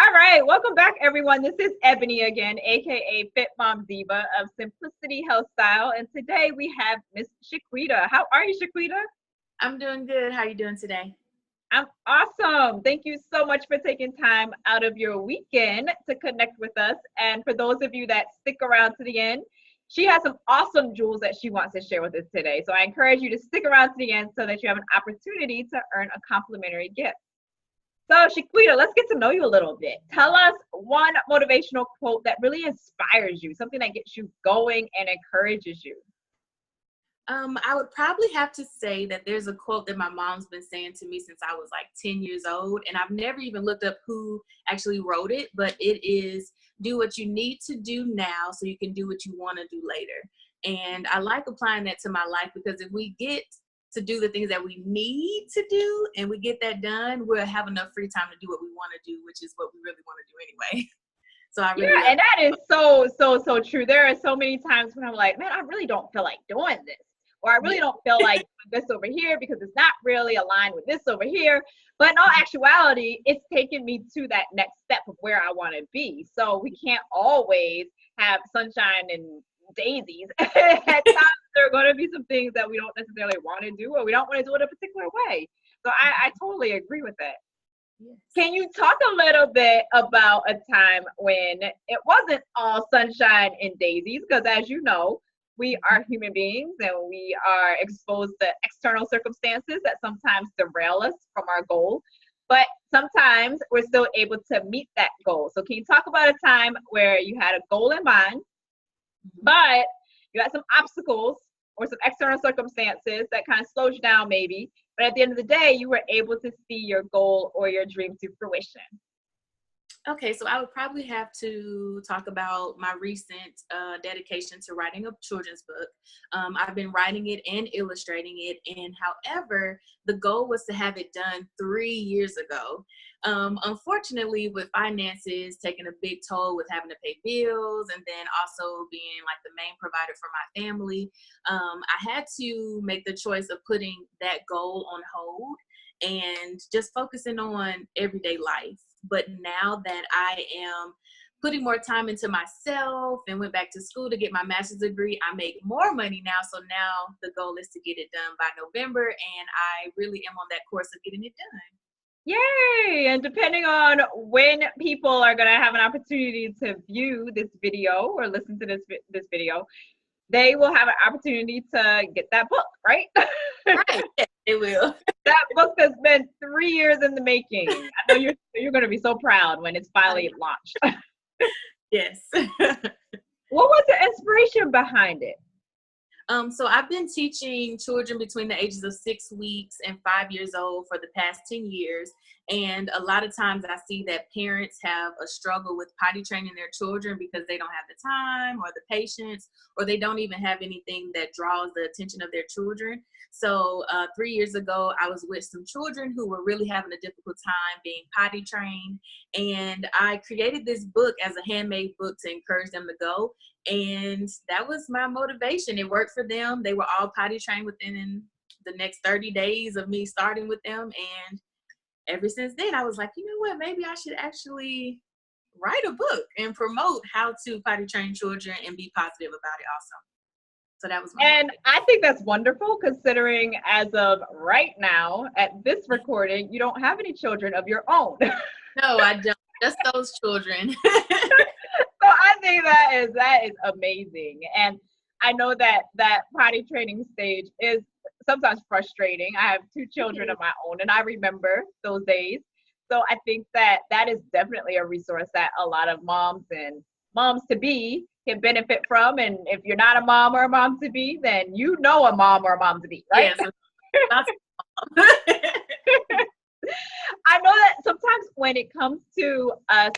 All right, welcome back, everyone. This is Ebony again, a.k.a. Fit Mom Diva of Simplicity Health Style, and today we have Miss Shaquita. How are you, Shaquita? I'm doing good. How are you doing today? I'm awesome. Thank you so much for taking time out of your weekend to connect with us. And for those of you that stick around to the end, she has some awesome jewels that she wants to share with us today. So I encourage you to stick around to the end so that you have an opportunity to earn a complimentary gift. So, Shaquita, let's get to know you a little bit. Tell us one motivational quote that really inspires you, something that gets you going and encourages you. I would probably have to say that there's a quote that my mom's been saying to me since I was like 10 years old, and I've never even looked up who actually wrote it, but it is, do what you need to do now so you can do what you want to do later. And I like applying that to my life because if we get to do the things that we need to do and we get that done, we'll have enough free time to do what we want to do, which is what we really want to do anyway. So I really and that is so true. There are so many times when I'm like, man, I really don't feel like doing this. Or I really don't feel like doing this over here because it's not really aligned with this over here. But in all actuality, it's taken me to that next step of where I want to be. So we can't always have sunshine and daisies. At times, there are going to be some things that we don't necessarily want to do or we don't want to do it a particular way. So I totally agree with that. Yes. Can you talk a little bit about a time when it wasn't all sunshine and daisies? Because as you know, we are human beings and we are exposed to external circumstances that sometimes derail us from our goal. But sometimes we're still able to meet that goal. So can you talk about a time where you had a goal in mind, but you had some obstacles or some external circumstances that kind of slowed you down maybe, but at the end of the day, you were able to see your goal or your dream to fruition? Okay, so I would probably have to talk about my recent dedication to writing a children's book. I've been writing it and illustrating it, and however, the goal was to have it done 3 years ago. Unfortunately, with finances taking a big toll with having to pay bills and then also being like the main provider for my family, I had to make the choice of putting that goal on hold and just focusing on everyday life. But now that I am putting more time into myself and went back to school to get my master's degree, I make more money now. So now the goal is to get it done by November, and I really am on that course of getting it done. Yay! And depending on when people are going to have an opportunity to view this video or listen to this video, they will have an opportunity to get that book, right? Right, yes, it will. That book has been 3 years in the making. I know you're going to be so proud when it's finally launched. Yes. What was the inspiration behind it? So I've been teaching children between the ages of 6 weeks and 5 years old for the past 10 years. And a lot of times I see that parents have a struggle with potty training their children because they don't have the time or the patience, or they don't even have anything that draws the attention of their children. So 3 years ago, I was with some children who were really having a difficult time being potty trained. And I created this book as a handmade book to encourage them to go. And that was my motivation. It worked for them. They were all potty trained within the next 30 days of me starting with them. And ever since then, I was like, you know what, maybe I should actually write a book and promote how to potty train children and be positive about it also. So that was And I think that's wonderful considering as of right now, at this recording, you don't have any children of your own. No, I don't. Just those children. So I think that is amazing. And I know that potty training stage is sometimes frustrating. I have 2 children of my own and I remember those days. So I think that is definitely a resource that a lot of moms and moms to be can benefit from. And if you're not a mom or a mom to be, then you know a mom or a mom to be, right? Yes. I know that sometimes when it comes to us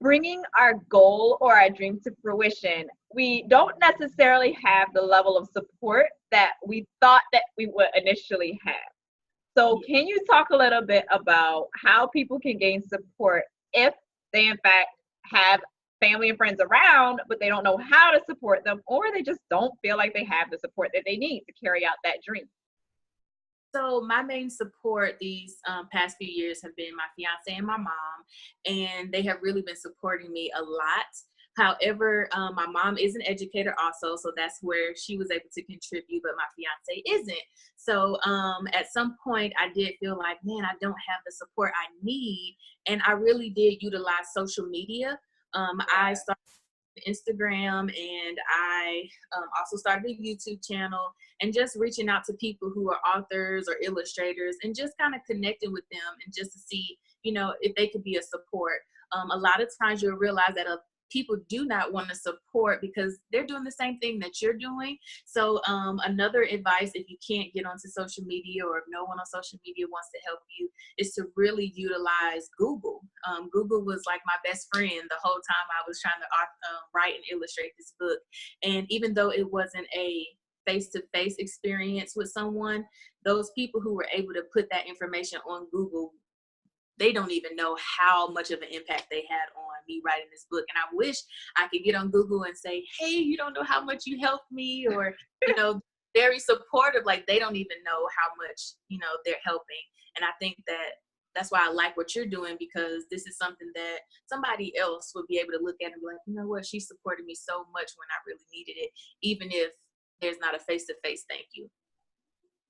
bringing our goal or our dream to fruition, we don't necessarily have the level of support that we thought that we would initially have. So can you talk a little bit about how people can gain support if they in fact have family and friends around, but they don't know how to support them, or they just don't feel like they have the support that they need to carry out that dream? So my main support these past few years have been my fiance and my mom, and they have really been supporting me a lot. However, my mom is an educator also, so that's where she was able to contribute, but my fiance isn't. So at some point, I did feel like, man, I don't have the support I need, and I really did utilize social media. I started Instagram, and I also started a YouTube channel, and just reaching out to people who are authors or illustrators and just kind of connecting with them and just to see, if they could be a support. A lot of times you'll realize that people do not want to support because they're doing the same thing that you're doing. So another advice, if you can't get onto social media or if no one on social media wants to help you, is to really utilize Google. Google was like my best friend the whole time I was trying to write and illustrate this book. And even though it wasn't a face-to-face experience with someone, those people who were able to put that information on Google, they don't even know how much of an impact they had on me writing this book. And I wish I could get on Google and say, hey, you don't know how much you helped me, or, very supportive. Like, they don't even know how much, they're helping. And I think that's why I like what you're doing, because this is something that somebody else would be able to look at and be like, you know what, she supported me so much when I really needed it, even if there's not a face-to-face thank you.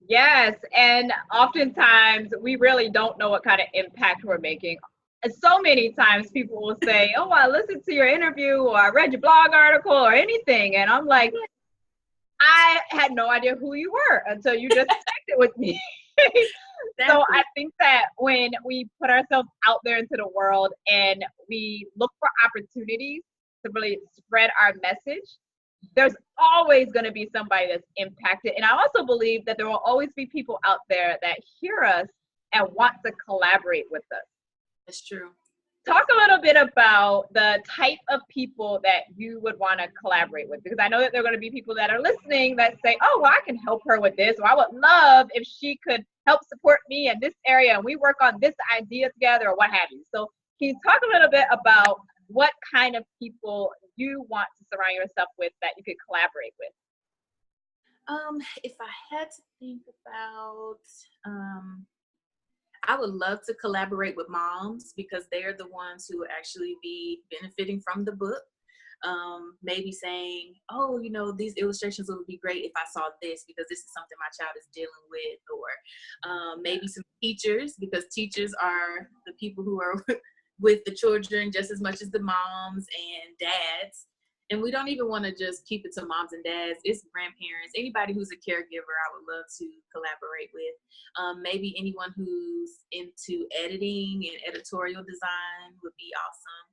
Yes, and oftentimes we really don't know what kind of impact we're making. And so many times people will say, oh, I listened to your interview, or I read your blog article, or anything. And I'm like, I had no idea who you were until you just connected with me. So I think that when we put ourselves out there into the world and we look for opportunities to really spread our message, there's always going to be somebody that's impacted. And I also believe that there will always be people out there that hear us and want to collaborate with us. That's true. Talk a little bit about the type of people that you would want to collaborate with, because I know that there are going to be people that are listening that say, oh, well, I can help her with this, or I would love if she could help support me in this area and we work on this idea together, or what have you. So can you talk a little bit about what kind of people you want to surround yourself with that you could collaborate with? If I had to think about, I would love to collaborate with moms, because they're the ones who will actually be benefiting from the book. Maybe saying, oh, these illustrations would be great if I saw this, because this is something my child is dealing with. Or maybe some teachers, because teachers are the people who are with the children just as much as the moms and dads. And we don't even want to just keep it to moms and dads. It's grandparents, anybody who's a caregiver, I would love to collaborate with. Maybe anyone who's into editing and editorial design would be awesome.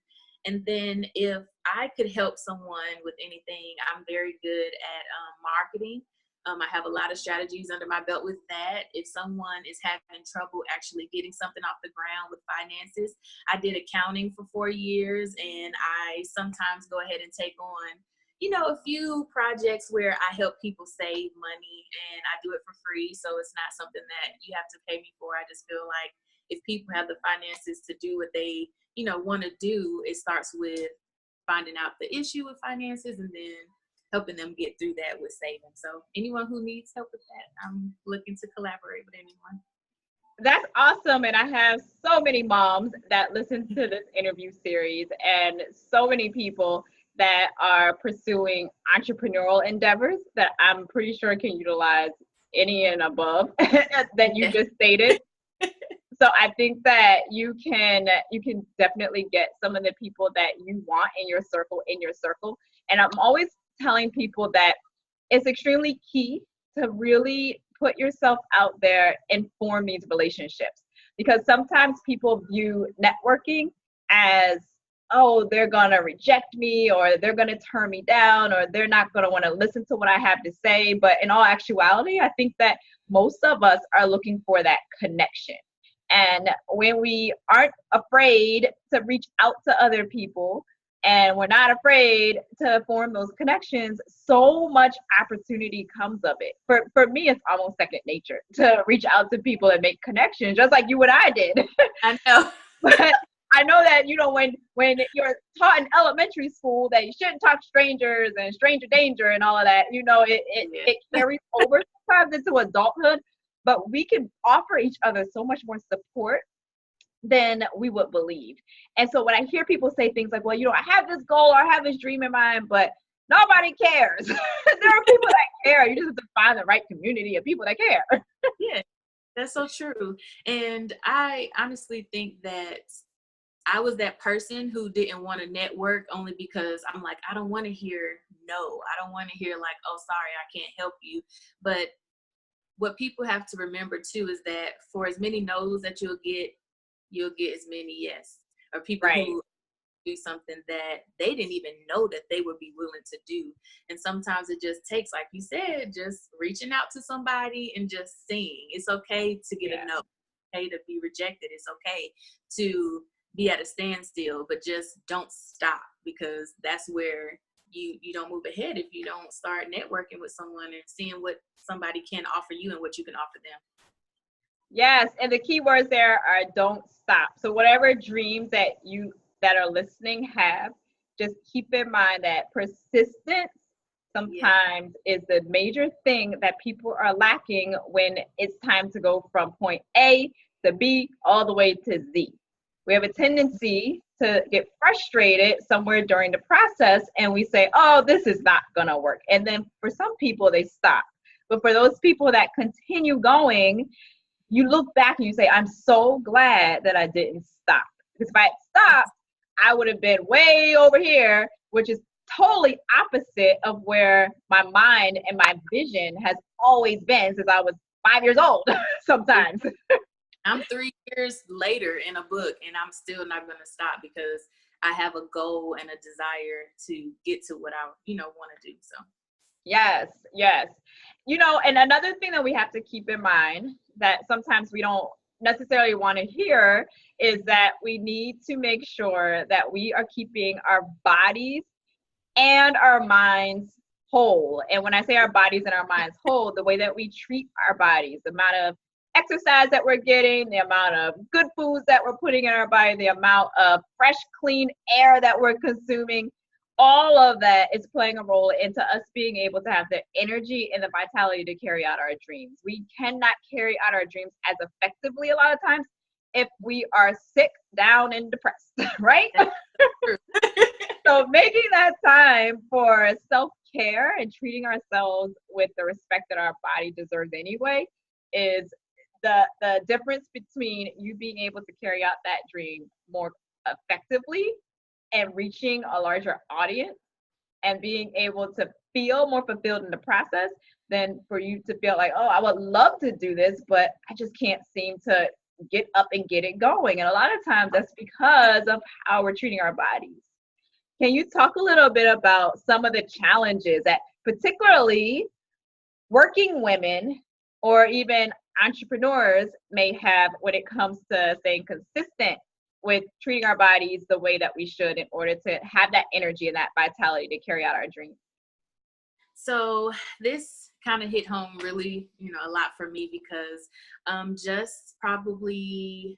And then if I could help someone with anything, I'm very good at marketing. I have a lot of strategies under my belt with that. If someone is having trouble actually getting something off the ground with finances, I did accounting for 4 years, and I sometimes go ahead and take on, a few projects where I help people save money, and I do it for free. So it's not something that you have to pay me for. I just feel like if people have the finances to do what they, want to do, it starts with finding out the issue with finances and then helping them get through that with saving. So anyone who needs help with that, I'm looking to collaborate with anyone. That's awesome. And I have so many moms that listen to this interview series, and so many people that are pursuing entrepreneurial endeavors that I'm pretty sure can utilize any and above that you just stated. So I think that you can definitely get some of the people that you want in your circle. And I'm always telling people that it's extremely key to really put yourself out there and form these relationships, because sometimes people view networking as, oh, they're gonna reject me, or they're gonna turn me down, or they're not gonna want to listen to what I have to say. But in all actuality, I think that most of us are looking for that connection. And when we aren't afraid to reach out to other people, and we're not afraid to form those connections, so much opportunity comes of it. For me, it's almost second nature to reach out to people and make connections, just like you and I did. I know. But I know that, when you're taught in elementary school that you shouldn't talk to strangers and stranger danger and all of that, it carries over sometimes into adulthood. but we can offer each other so much more support than we would believe. And so when I hear people say things like, well, I have this goal or I have this dream in mind, but nobody cares. There are people that care. You just have to find the right community of people that care. Yeah, that's so true. And I honestly think that I was that person who didn't want to network only because I'm like, I don't want to hear no. I don't want to hear like, oh, sorry, I can't help you. But what people have to remember too is that for as many no's that you'll get as many yes. Or people Right. who do something that they didn't even know that they would be willing to do. And sometimes it just takes, like you said, just reaching out to somebody and just seeing. It's okay to get a no. It's okay to be rejected. It's okay to be at a standstill, but just don't stop, because that's where you don't move ahead if you don't start networking with someone and seeing what somebody can offer you and what you can offer them. Yes, and the key words there are don't stop. So whatever dreams that are listening have, just keep in mind that persistence sometimes is the major thing that people are lacking when it's time to go from point A to B all the way to Z. We have a tendency to get frustrated somewhere during the process and we say, oh, this is not going to work. And then for some people, they stop. But for those people that continue going, you look back and you say, I'm so glad that I didn't stop. Because if I had stopped, I would have been way over here, which is totally opposite of where my mind and my vision has always been since I was 5 years old sometimes. I'm 3 years later in a book and I'm still not going to stop because I have a goal and a desire to get to what I, want to do. So. Yes. And another thing that we have to keep in mind that sometimes we don't necessarily want to hear is that we need to make sure that we are keeping our bodies and our minds whole. And when I say our bodies and our minds whole, the way that we treat our bodies, the amount of exercise that we're getting, the amount of good foods that we're putting in our body, the amount of fresh, clean air that we're consuming, all of that is playing a role into us being able to have the energy and the vitality to carry out our dreams. We cannot carry out our dreams as effectively a lot of times if we are sick, down, and depressed, right? So making that time for self-care and treating ourselves with the respect that our body deserves anyway is the difference between you being able to carry out that dream more effectively and reaching a larger audience and being able to feel more fulfilled in the process than for you to feel like, oh, I would love to do this, but I just can't seem to get up and get it going. And a lot of times that's because of how we're treating our bodies. Can you talk a little bit about some of the challenges that particularly working women or even entrepreneurs may have when it comes to staying consistent with treating our bodies the way that we should in order to have that energy and that vitality to carry out our dreams? So this kind of hit home really, a lot for me because just probably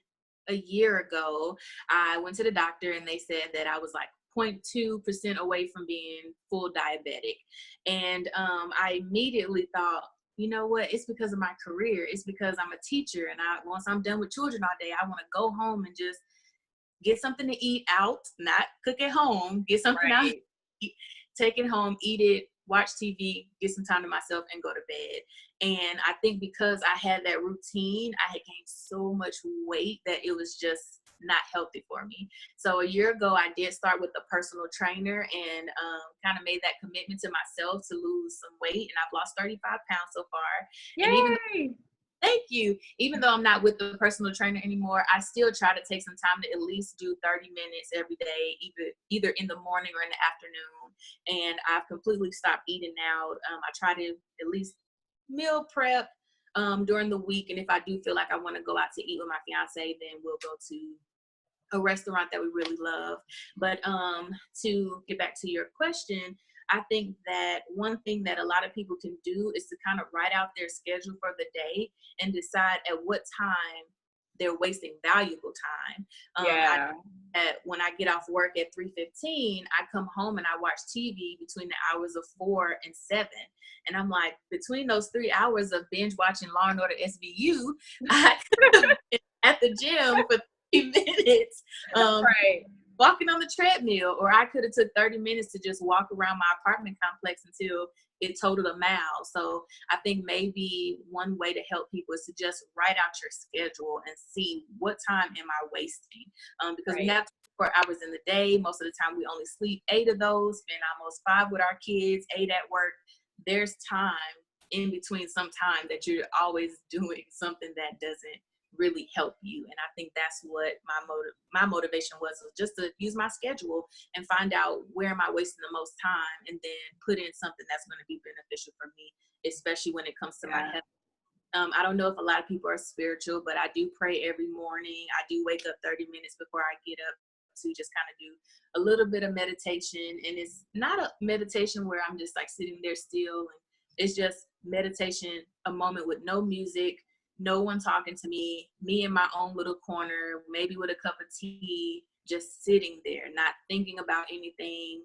a year ago, I went to the doctor and they said that I was like 0.2% away from being full diabetic. And I immediately thought, you know what, it's because of my career. It's because I'm a teacher. And once I'm done with children all day, I want to go home and just get something to eat out, not cook at home, get something out, take it home, eat it, watch TV, get some time to myself, and go to bed. And I think because I had that routine, I had gained so much weight that it was just not healthy for me. So a year ago, I did start with a personal trainer and kind of made that commitment to myself to lose some weight. And I've lost 35 pounds so far. Yay! And thank you. Even though I'm not with the personal trainer anymore, I still try to take some time to at least do 30 minutes every day, either in the morning or in the afternoon. And I've completely stopped eating out. I try to at least meal prep during the week. And if I do feel like I want to go out to eat with my fiance, then we'll go to a restaurant that we really love. But to get back to your question, I think that one thing that a lot of people can do is to kind of write out their schedule for the day and decide at what time they're wasting valuable time. When I get off work at 3:15, I come home and I watch TV between the hours of 4 and 7. And I'm like, between those 3 hours of binge watching Law and Order SVU, I could have been at the gym for 30 minutes. Walking on the treadmill, or I could have took 30 minutes to just walk around my apartment complex until it totaled a mile. So I think maybe one way to help people is to just write out your schedule and see what time am I wasting, because we have 24 hours in the day. Most of the time we only sleep 8 of those, spend almost 5 with our kids, 8 at work. There's time in between some time that you're always doing something that doesn't really help you. And I think that's what my motivation was just to use my schedule and find out where am I wasting the most time, and then put in something that's going to be beneficial for me, especially when it comes to my health. I don't know if a lot of people are spiritual, but I do pray every morning. I do wake up 30 minutes before I get up to just kind of do a little bit of meditation. And it's not a meditation where I'm just like sitting there still. And it's just meditation, a moment with no music, no one talking to me in my own little corner, maybe with a cup of tea, just sitting there, not thinking about anything,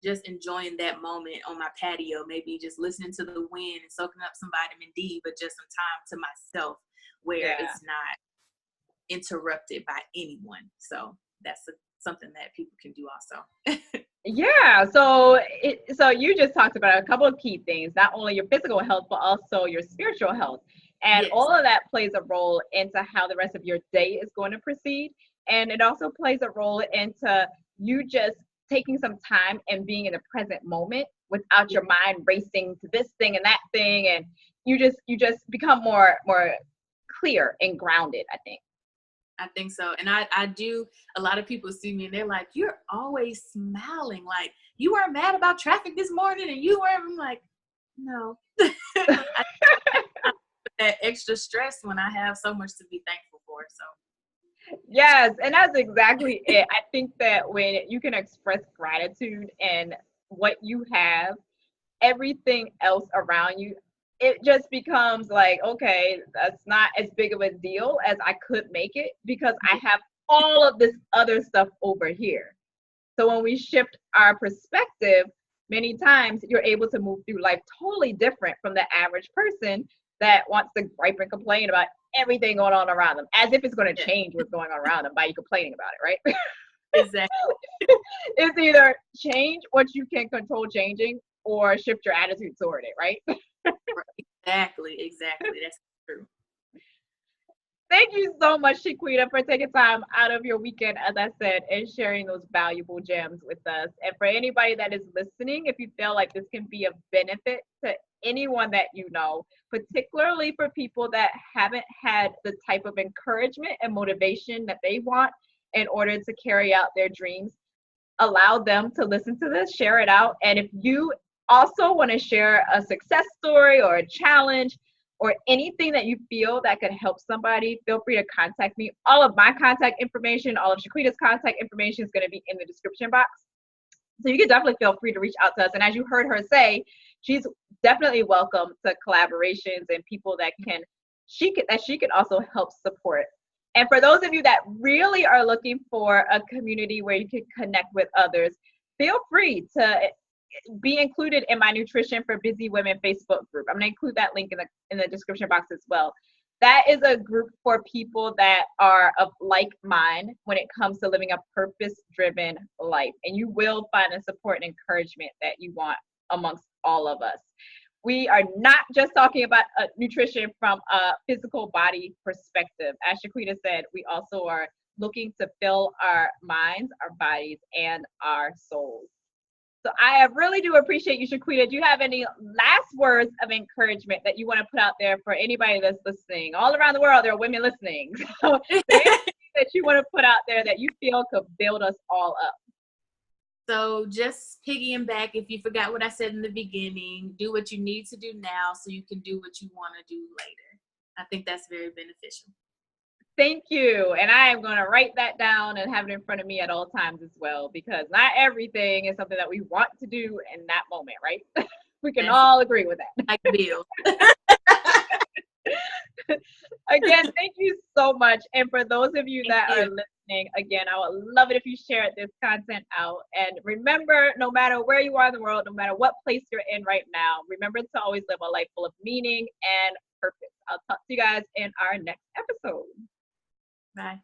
just enjoying that moment on my patio, maybe just listening to the wind and soaking up some vitamin D, but just some time to myself where it's not interrupted by anyone. So that's something that people can do also. So you just talked about a couple of key things, not only your physical health, but also your spiritual health. And all of that plays a role into how the rest of your day is going to proceed. And it also plays a role into you just taking some time and being in the present moment without your mind racing to this thing and that thing. And you just become more clear and grounded, I think. I think so. And I do, a lot of people see me and they're like, you're always smiling. Like, you weren't mad about traffic this morning and you weren't. I'm like, no. That extra stress when I have so much to be thankful for. So yes, and that's exactly it. I think that when you can express gratitude and what you have, everything else around you, it just becomes like, okay, that's not as big of a deal as I could make it because I have all of this other stuff over here. So when we shift our perspective, many times you're able to move through life totally different from the average person that wants to gripe and complain about everything going on around them, as if it's going to change what's going on around them by you complaining about it, right? Exactly. It's either change what you can control changing or shift your attitude toward it, right? Exactly. That's true. Thank you so much, Shaquita, for taking time out of your weekend, as I said, and sharing those valuable gems with us. And for anybody that is listening, if you feel like this can be of benefit to anyone that you know, particularly for people that haven't had the type of encouragement and motivation that they want in order to carry out their dreams, allow them to listen to this, share it out. And if you also want to share a success story or a challenge or anything that you feel that could help somebody, feel free to contact me. All of my contact information, all of Shaquita's contact information is going to be in the description box. So you can definitely feel free to reach out to us. And as you heard her say, she's definitely welcome to collaborations and people that she could also help support. And for those of you that really are looking for a community where you can connect with others, feel free to be included in my Nutrition for Busy Women Facebook group. I'm going to include that link in the description box as well. That is a group for people that are of like mind when it comes to living a purpose-driven life. And you will find the support and encouragement that you want amongst all of us. We are not just talking about nutrition from a physical body perspective. As Shaquita said, we also are looking to fill our minds, our bodies, and our souls. So I really do appreciate you, Shaquita. Do you have any last words of encouragement that you want to put out there for anybody that's listening? All around the world, there are women listening. So anything that you want to put out there that you feel could build us all up? So just piggying back, if you forgot what I said in the beginning, do what you need to do now so you can do what you want to do later. I think that's very beneficial. Thank you. And I am going to write that down and have it in front of me at all times as well, because not everything is something that we want to do in that moment, right? We can all agree with that. Like Bill. Again, thank you so much. And for those of you Thank that are you. listening, again, I would love it if you shared this content out. And remember, no matter where you are in the world, no matter what place you're in right now, remember to always live a life full of meaning and purpose. I'll talk to you guys in our next episode. Bye.